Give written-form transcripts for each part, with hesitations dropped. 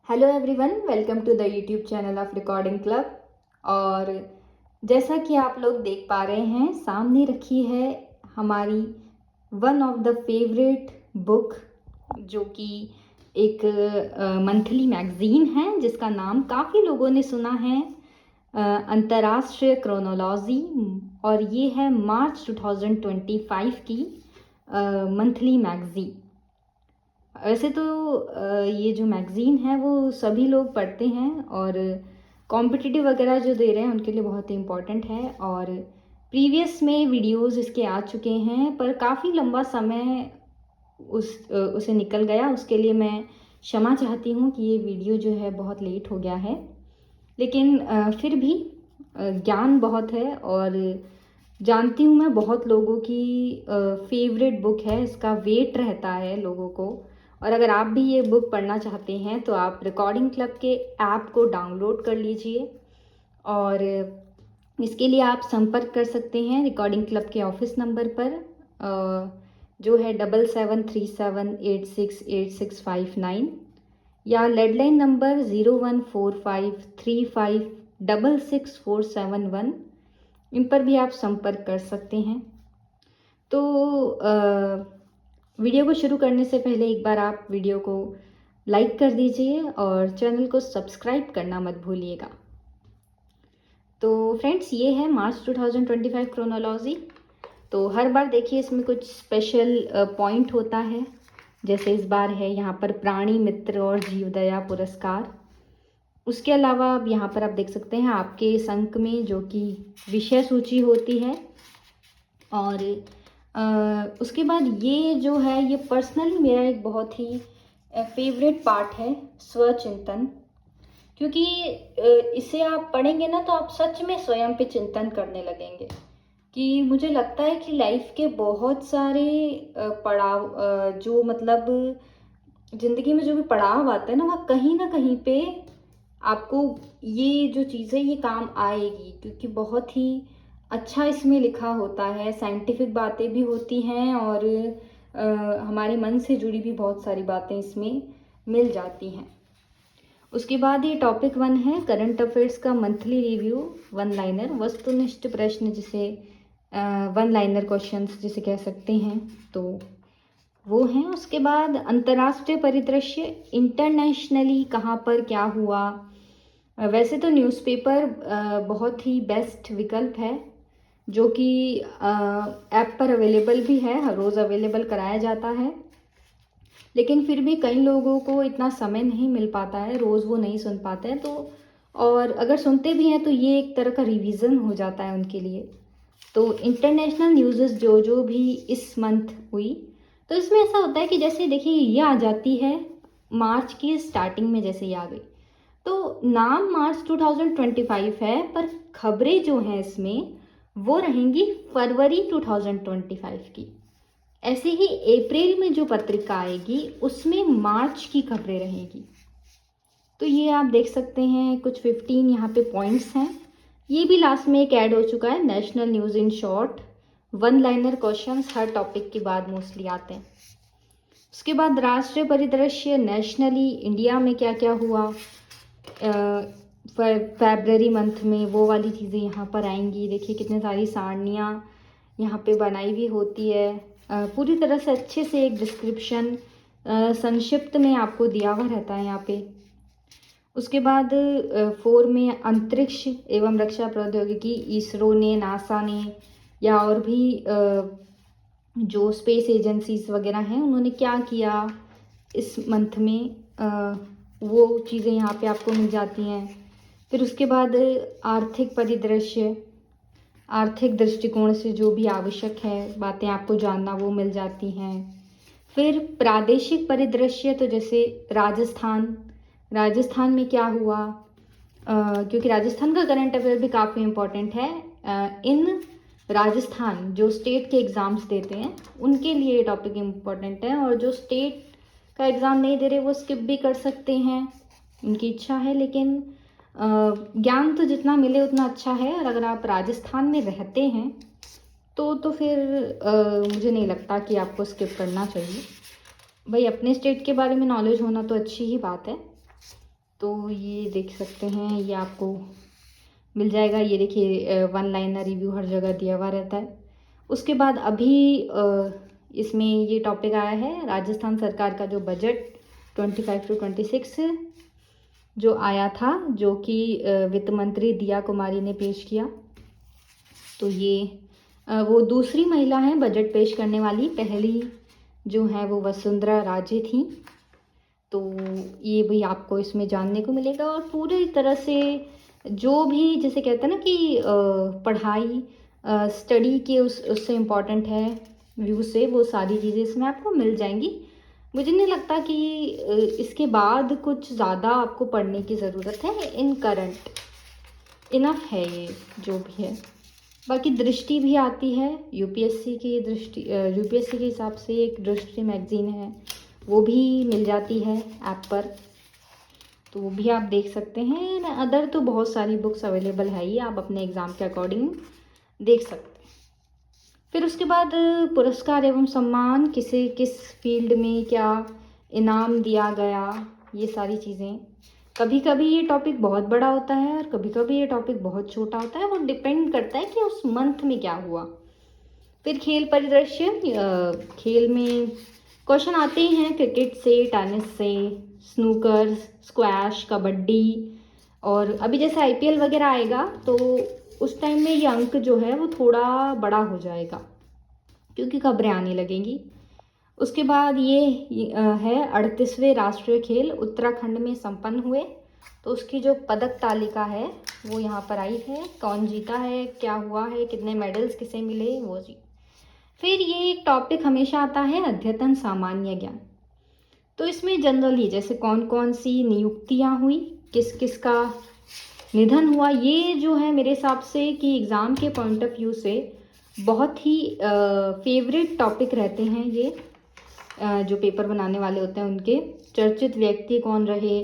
Hello everyone, welcome to the YouTube channel of recording club. और जैसा कि आप लोग देख पा रहे हैं, सामने रखी है हमारी one of the favourite book, जो कि एक मंथली मैगज़ीन है जिसका नाम काफ़ी लोगों ने सुना है, अंतर्राष्ट्रीय क्रोनोलॉजी। और ये है मार्च 2025 की मंथली मैगज़ीन। वैसे तो ये जो मैगज़ीन है वो सभी लोग पढ़ते हैं और कॉम्पिटिटिव वगैरह जो दे रहे हैं उनके लिए बहुत ही इम्पोर्टेंट है। और प्रीवियस में वीडियोस इसके आ चुके हैं, पर काफ़ी लंबा समय उसे निकल गया। उसके लिए मैं क्षमा चाहती हूँ कि ये वीडियो जो है बहुत लेट हो गया है, लेकिन फिर भी ज्ञान बहुत है और जानती हूँ मैं बहुत लोगों की फेवरेट बुक है, इसका वेट रहता है लोगों को। और अगर आप भी ये बुक पढ़ना चाहते हैं तो आप रिकॉर्डिंग क्लब के ऐप को डाउनलोड कर लीजिए और इसके लिए आप संपर्क कर सकते हैं रिकॉर्डिंग क्लब के ऑफिस नंबर पर, जो है 7737868659, या लैंडलाइन नंबर 014535666471। इन पर भी आप संपर्क कर सकते हैं। तो वीडियो को शुरू करने से पहले एक बार आप वीडियो को लाइक कर दीजिए और चैनल को सब्सक्राइब करना मत भूलिएगा। तो फ्रेंड्स, ये है मार्च 2025 क्रोनोलॉजी। तो हर बार देखिए इसमें कुछ स्पेशल पॉइंट होता है, जैसे इस बार है यहाँ पर प्राणी मित्र और जीवदया पुरस्कार। उसके अलावा अब यहाँ पर आप देख सकते हैं आपके इस अंक में जो कि विषय सूची होती है। और उसके बाद ये जो है, ये पर्सनली मेरा एक बहुत ही फेवरेट पार्ट है, स्वचिंतन। क्योंकि इसे आप पढ़ेंगे ना तो आप सच में स्वयं पे चिंतन करने लगेंगे। कि मुझे लगता है कि लाइफ के बहुत सारे पड़ाव, जो मतलब ज़िंदगी में जो भी पड़ाव आते हैं ना, वह कहीं ना कहीं पे आपको ये जो चीज़ें ये काम आएगी, क्योंकि बहुत ही अच्छा इसमें लिखा होता है। साइंटिफिक बातें भी होती हैं और हमारे मन से जुड़ी भी बहुत सारी बातें इसमें मिल जाती हैं। उसके बाद ये टॉपिक 1 है, करंट अफेयर्स का मंथली रिव्यू, वन लाइनर, वस्तुनिष्ठ प्रश्न, जिसे वन लाइनर क्वेश्चंस जिसे कह सकते हैं, तो वो हैं। उसके बाद अंतर्राष्ट्रीय परिदृश्य, इंटरनेशनली कहाँ पर क्या हुआ। वैसे तो न्यूज़पेपर बहुत ही बेस्ट विकल्प है, जो कि ऐप पर अवेलेबल भी है, हर रोज़ अवेलेबल कराया जाता है। लेकिन फिर भी कई लोगों को इतना समय नहीं मिल पाता है, रोज़ वो नहीं सुन पाते हैं, तो और अगर सुनते भी हैं तो ये एक तरह का रिवीजन हो जाता है उनके लिए। तो इंटरनेशनल न्यूज़ जो जो भी इस मंथ हुई, तो इसमें ऐसा होता है कि जैसे देखिए ये आ जाती है मार्च की स्टार्टिंग में, जैसे ये आ गई तो नाम मार्च 2025 है, पर खबरें जो हैं इसमें वो रहेंगी फरवरी 2025 की। ऐसे ही अप्रैल में जो पत्रिका आएगी उसमें मार्च की खबरें रहेगी। तो ये आप देख सकते हैं कुछ 15 यहाँ पे पॉइंट्स हैं। ये भी लास्ट में एक ऐड हो चुका है, national news in short, one liner questions her topic के बाद मोस्टली आते हैं। उसके बाद राष्ट्रीय परिदृश्य, नेशनली इंडिया में क्या क्या हुआ फरवरी मंथ में, वो वाली चीज़ें यहाँ पर आएंगी। देखिए कितनी सारी सारणियाँ यहाँ पे बनाई हुई होती है, पूरी तरह से अच्छे से एक डिस्क्रिप्शन संक्षिप्त में आपको दिया हुआ रहता है यहाँ पे। उसके बाद 4 में अंतरिक्ष एवं रक्षा प्रौद्योगिकी, इसरो ने, नासा ने, या और भी जो स्पेस एजेंसीज वगैरह हैं उन्होंने क्या किया इस मंथ में, वो चीज़ें यहाँ पे आपको मिल जाती हैं। फिर उसके बाद आर्थिक परिदृश्य, आर्थिक दृष्टिकोण से जो भी आवश्यक है बातें आपको जानना, वो मिल जाती हैं। फिर प्रादेशिक परिदृश्य, तो जैसे राजस्थान में क्या हुआ, क्योंकि राजस्थान का करंट अफेयर भी काफ़ी इम्पोर्टेंट है। इन राजस्थान जो स्टेट के एग्ज़ाम्स देते हैं उनके लिए ये टॉपिक इम्पोर्टेंट है, और जो स्टेट का एग्ज़ाम नहीं दे रहे वो स्किप भी कर सकते हैं, उनकी इच्छा है। लेकिन ज्ञान तो जितना मिले उतना अच्छा है, और अगर आप राजस्थान में रहते हैं तो फिर मुझे नहीं लगता कि आपको स्किप करना चाहिए। भाई अपने स्टेट के बारे में नॉलेज होना तो अच्छी ही बात है। तो ये देख सकते हैं, ये आपको मिल जाएगा। ये देखिए वन लाइनर रिव्यू हर जगह दिया हुआ रहता है। उसके बाद अभी इसमें ये टॉपिक आया है राजस्थान सरकार का जो बजट 25 to 26 जो आया था, जो कि वित्त मंत्री दिया कुमारी ने पेश किया। तो ये वो दूसरी महिला हैं बजट पेश करने वाली, पहली जो है वो वसुंधरा राजे थी। तो ये भी आपको इसमें जानने को मिलेगा। और पूरी तरह से जो भी जैसे कहते हैं ना कि पढ़ाई स्टडी के उससे इम्पॉर्टेंट है व्यू से, वो सारी चीज़ें इसमें आपको मिल जाएंगी। मुझे नहीं लगता कि इसके बाद कुछ ज़्यादा आपको पढ़ने की ज़रूरत है। इन करंट इनफ है ये जो भी है। बाकी दृष्टि भी आती है, यूपीएससी की दृष्टि, यूपीएससी के हिसाब से एक दृष्टि मैगज़ीन है, वो भी मिल जाती है ऐप पर, तो वो भी आप देख सकते हैं। अदर तो बहुत सारी बुक्स अवेलेबल है ही, आप अपने एग्ज़ाम के अकॉर्डिंग देख सकते हैं। फिर उसके बाद पुरस्कार एवं सम्मान, किस फील्ड में क्या इनाम दिया गया, ये सारी चीज़ें। कभी कभी ये टॉपिक बहुत बड़ा होता है और कभी कभी ये टॉपिक बहुत छोटा होता है, वो डिपेंड करता है कि उस मंथ में क्या हुआ। फिर खेल परिदृश्य, खेल में क्वेश्चन आते हैं क्रिकेट से, टेनिस से, स्नूकर, स्क्वैश, कबड्डी। और अभी जैसे आईपीएल वगैरह आएगा तो उस टाइम में ये अंक जो है वो थोड़ा बड़ा हो जाएगा क्योंकि खबरें आने लगेंगी। उसके बाद ये है 38वें राष्ट्रीय खेल उत्तराखंड में संपन्न हुए, तो उसकी जो पदक तालिका है वो यहाँ पर आई है, कौन जीता है, क्या हुआ है, कितने मेडल्स किसे मिले, वो जी। फिर ये एक टॉपिक हमेशा आता है अद्यतन सामान्य ज्ञान। तो इसमें जनरली जैसे कौन कौन सी नियुक्तियाँ हुई, किस किस का निधन हुआ, ये जो है मेरे हिसाब से कि एग्ज़ाम के पॉइंट ऑफ व्यू से बहुत ही फेवरेट टॉपिक रहते हैं ये। जो पेपर बनाने वाले होते हैं उनके, चर्चित व्यक्ति कौन रहे,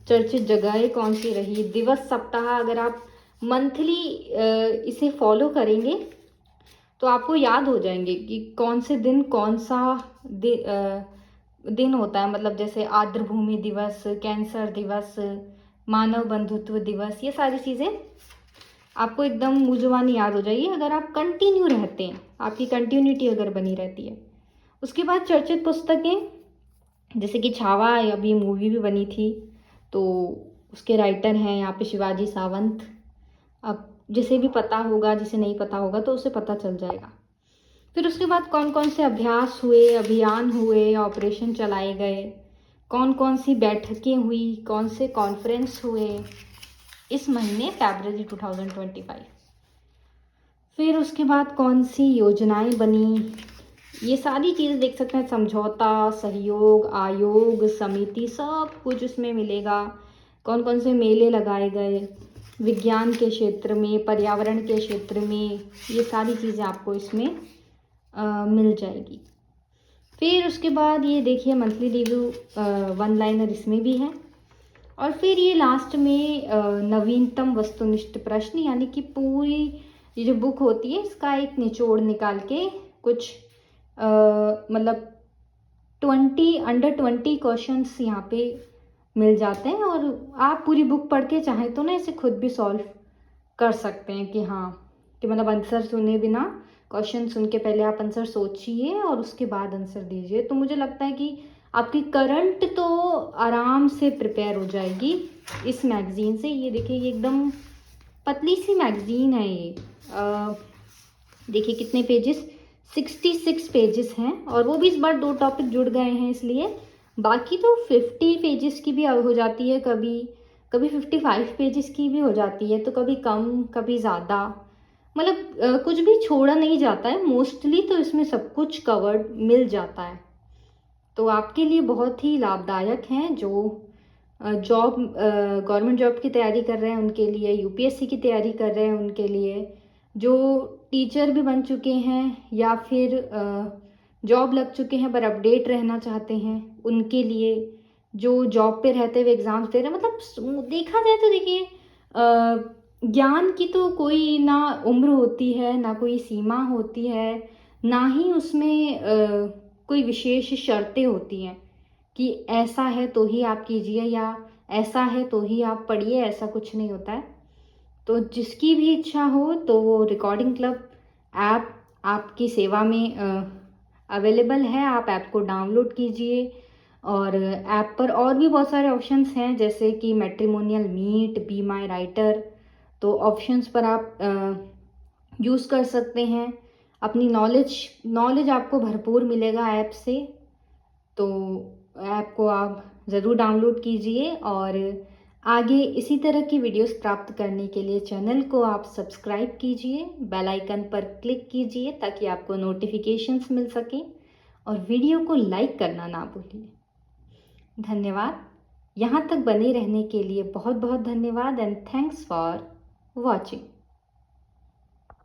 चर्चित जगहें कौन सी रही, दिवस सप्ताह, अगर आप मंथली इसे फॉलो करेंगे तो आपको याद हो जाएंगे कि कौन से दिन कौन सा दिन होता है। मतलब जैसे आर्द्रभूमि दिवस, कैंसर दिवस, मानव बंधुत्व दिवस, ये सारी चीज़ें आपको एकदम मुँह जुबानी याद हो जाएगी अगर आप कंटिन्यू रहते हैं, आपकी कंटिन्यूटी अगर बनी रहती है। उसके बाद चर्चित पुस्तकें, जैसे कि छावा, अभी मूवी भी बनी थी, तो उसके राइटर हैं यहाँ पे शिवाजी सावंत। अब जिसे भी पता होगा, जिसे नहीं पता होगा तो उसे पता चल जाएगा। फिर उसके बाद कौन कौन से अभ्यास हुए, अभियान हुए, ऑपरेशन चलाए गए, कौन कौन सी बैठकें हुई, कौन से कॉन्फ्रेंस हुए इस महीने फरवरी 2025। फिर उसके बाद कौन सी योजनाएं बनी, ये सारी चीज़ देख सकते हैं। समझौता, सहयोग, आयोग, समिति, सब कुछ उसमें मिलेगा। कौन कौन से मेले लगाए गए विज्ञान के क्षेत्र में, पर्यावरण के क्षेत्र में, ये सारी चीज़ें आपको इसमें मिल जाएगी। फिर उसके बाद ये देखिए मंथली रिव्यू वन लाइनर इसमें भी है। और फिर ये लास्ट में नवीनतम वस्तुनिष्ठ प्रश्न, यानी कि पूरी ये जो बुक होती है इसका एक निचोड़ निकाल के कुछ मतलब 20 क्वेश्चंस यहाँ पे मिल जाते हैं। और आप पूरी बुक पढ़ के चाहें तो ना इसे खुद भी सॉल्व कर सकते हैं कि हाँ, कि मतलब आंसर सुने बिना, क्वेश्चन सुन के पहले आप आंसर सोचिए और उसके बाद आंसर दीजिए। तो मुझे लगता है कि आपकी करंट तो आराम से प्रिपेयर हो जाएगी इस मैगज़ीन से। ये देखिए, ये एकदम पतली सी मैगज़ीन है ये। देखिए कितने पेजेस, 66 पेजेस हैं, और वो भी इस बार 2 टॉपिक जुड़ गए हैं इसलिए। बाकी तो 50 पेजेस की भी हो जाती है, कभी कभी 55 पेजेस की भी हो जाती है, तो कभी कम कभी ज़्यादा, मतलब कुछ भी छोड़ा नहीं जाता है मोस्टली। तो इसमें सब कुछ कवर्ड मिल जाता है, तो आपके लिए बहुत ही लाभदायक हैं। जो जॉब गवर्नमेंट जॉब की तैयारी कर रहे हैं उनके लिए, यूपीएससी की तैयारी कर रहे हैं उनके लिए, जो टीचर भी बन चुके हैं या फिर जॉब लग चुके हैं पर अपडेट रहना चाहते हैं उनके लिए, जो जॉब पे रहते हुए एग्ज़ाम्स दे रहे हैं। मतलब देखा जाए तो देखिए, ज्ञान की तो कोई ना उम्र होती है, ना कोई सीमा होती है, ना ही उसमें कोई विशेष शर्तें होती हैं कि ऐसा है तो ही आप कीजिए या ऐसा है तो ही आप पढ़िए, ऐसा कुछ नहीं होता है। तो जिसकी भी इच्छा हो तो वो रिकॉर्डिंग क्लब ऐप आपकी सेवा में अवेलेबल है। आप ऐप को डाउनलोड कीजिए और ऐप पर और भी बहुत सारे ऑप्शंस हैं, जैसे कि matrimonial meet, be my writer. तो ऑप्शंस पर आप यूज़ कर सकते हैं। अपनी नॉलेज आपको भरपूर मिलेगा ऐप से। तो ऐप को आप ज़रूर डाउनलोड कीजिए और आगे इसी तरह की वीडियोस प्राप्त करने के लिए चैनल को आप सब्सक्राइब कीजिए, बेल आइकन पर क्लिक कीजिए ताकि आपको नोटिफिकेशंस मिल सकें और वीडियो को लाइक करना ना भूलिए। धन्यवाद। यहाँ तक बने रहने के लिए बहुत बहुत धन्यवाद एंड थैंक्स फॉर वॉचिंग।